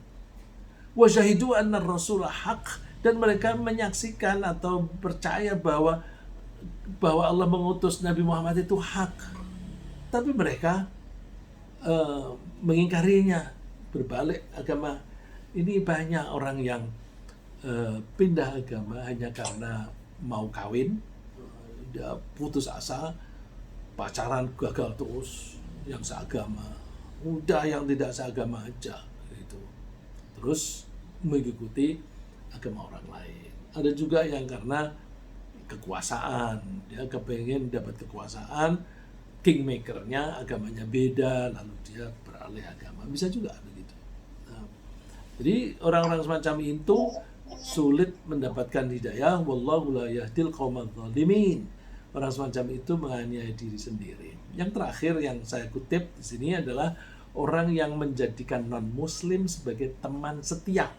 Wa syahidu anna ar-rasula haq, dan mereka menyaksikan atau percaya bahwa Allah mengutus Nabi Muhammad itu hak. Tapi mereka mengingkarinya, berbalik agama. Ini banyak orang yang pindah agama hanya karena mau kawin, dia putus asa, pacaran gagal terus, yang seagama, udah yang tidak seagama aja, gitu. Terus mengikuti agama orang lain. Ada juga yang karena kekuasaan, dia kepengen dapat kekuasaan, kingmakernya agamanya beda, lalu dia beralih agama, bisa juga begitu. Jadi orang-orang semacam itu sulit mendapatkan hidayah. Wallahu la yahdil qaumadz zalimin. Orang semacam itu menganiaya diri sendiri. Yang terakhir yang saya kutip di sini adalah orang yang menjadikan non-muslim sebagai teman setia.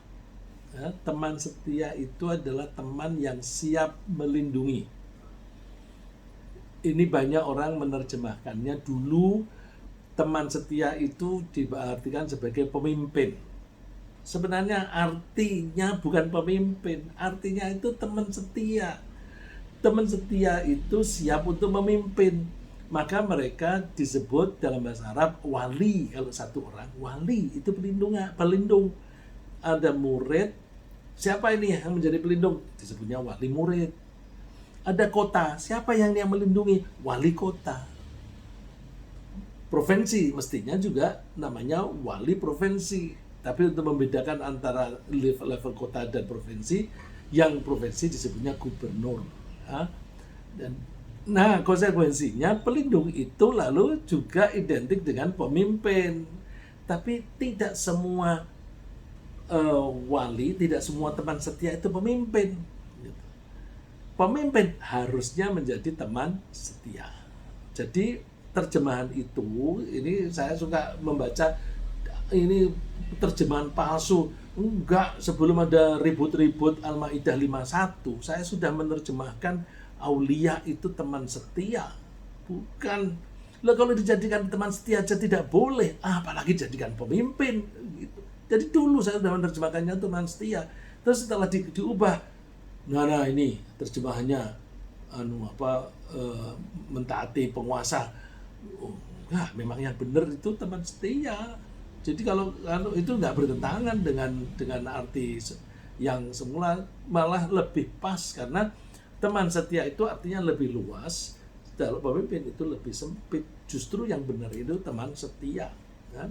Ya, teman setia itu adalah teman yang siap melindungi. Ini banyak orang menerjemahkannya dulu, teman setia itu diartikan sebagai pemimpin. Sebenarnya artinya bukan pemimpin, artinya itu teman setia. Teman setia itu siap untuk memimpin. Maka mereka disebut dalam bahasa Arab wali. Kalau satu orang, wali itu pelindung. Ada murid, siapa ini yang menjadi pelindung? Disebutnya wali murid. Ada kota, siapa yang melindungi? Wali kota. Provinsi, mestinya juga namanya wali provinsi. Tapi untuk membedakan antara level kota dan provinsi, yang provinsi disebutnya gubernur. Ya. Dan nah, konsekuensinya pelindung itu lalu juga identik dengan pemimpin. Tapi tidak semua wali, tidak semua teman setia itu pemimpin. Pemimpin harusnya menjadi teman setia. Jadi terjemahan itu, ini saya suka membaca, ini terjemahan palsu. Enggak, sebelum ada ribut-ribut Al-Maidah 51, saya sudah menerjemahkan aulia itu teman setia. Bukan, lah kalau dijadikan teman setia aja tidak boleh, apalagi jadikan pemimpin gitu. Jadi dulu saya sudah menerjemahkannya teman setia. Terus setelah diubah, nah ini terjemahannya mentaati penguasa. Nah, memang yang benar itu teman setia. Jadi kalau itu nggak bertentangan dengan arti yang semula, malah lebih pas, karena teman setia itu artinya lebih luas, kalau pemimpin itu lebih sempit. Justru yang benar itu teman setia. Ya.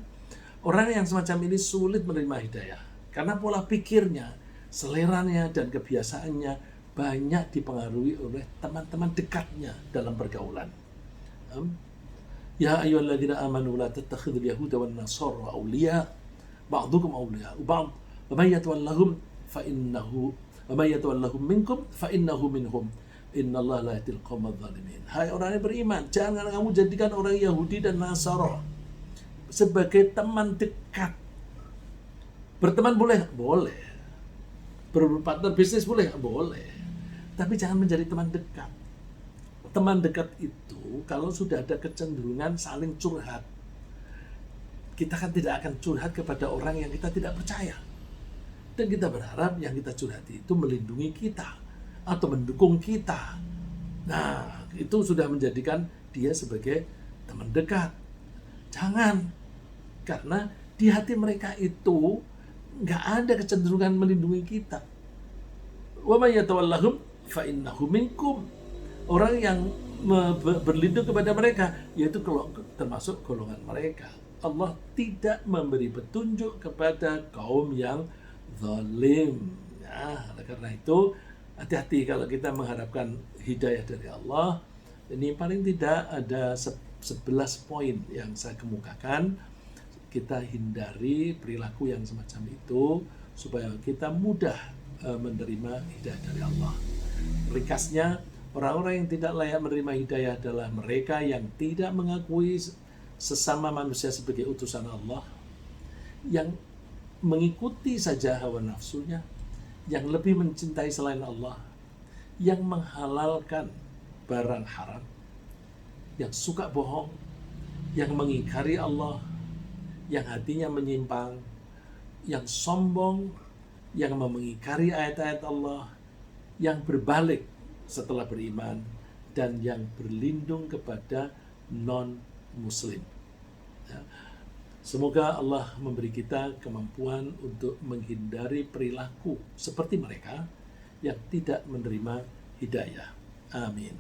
Orang yang semacam ini sulit menerima hidayah karena pola pikirnya, seleranya, dan kebiasaannya banyak dipengaruhi oleh teman-teman dekatnya dalam pergaulan. Ya ayyuhalladzina amanu la tattakhidul yahuda wan nasara awliya ba'dukum awliya ba'd wa may yatawallahum fa innahu wa may yatawallahum minkum fa innahu minhum innallaha la yahdil qaumadh dhalimin. Hai orang yang beriman, jangan kamu jadikan orang Yahudi dan Nasara sebagai teman dekat. Berteman boleh? Boleh. Berpartner bisnis boleh? Boleh. Tapi jangan menjadi teman dekat. Teman dekat itu kalau sudah ada kecenderungan saling curhat, kita kan tidak akan curhat kepada orang yang kita tidak percaya. Dan kita berharap yang kita curhati itu melindungi kita atau mendukung kita. Nah, itu sudah menjadikan dia sebagai teman dekat. Jangan. Karena di hati mereka itu nggak ada kecenderungan melindungi kita. Wa may yatawallahum fa innahu minkum. Orang yang berlindung kepada mereka, yaitu termasuk golongan mereka. Allah tidak memberi petunjuk kepada kaum yang zalim. Nah, karena itu hati-hati kalau kita mengharapkan hidayah dari Allah. Ini paling tidak ada 11 poin yang saya kemukakan. Kita hindari perilaku yang semacam itu supaya kita mudah menerima hidayah dari Allah. Ringkasnya, orang-orang yang tidak layak menerima hidayah adalah mereka yang tidak mengakui sesama manusia sebagai utusan Allah, yang mengikuti saja hawa nafsunya, yang lebih mencintai selain Allah, yang menghalalkan barang haram, yang suka bohong, yang mengingkari Allah, yang hatinya menyimpang, yang sombong, yang mengingkari ayat-ayat Allah, yang berbalik setelah beriman, dan yang berlindung kepada non-muslim. Ya. Semoga Allah memberi kita kemampuan untuk menghindari perilaku seperti mereka yang tidak menerima hidayah. Amin.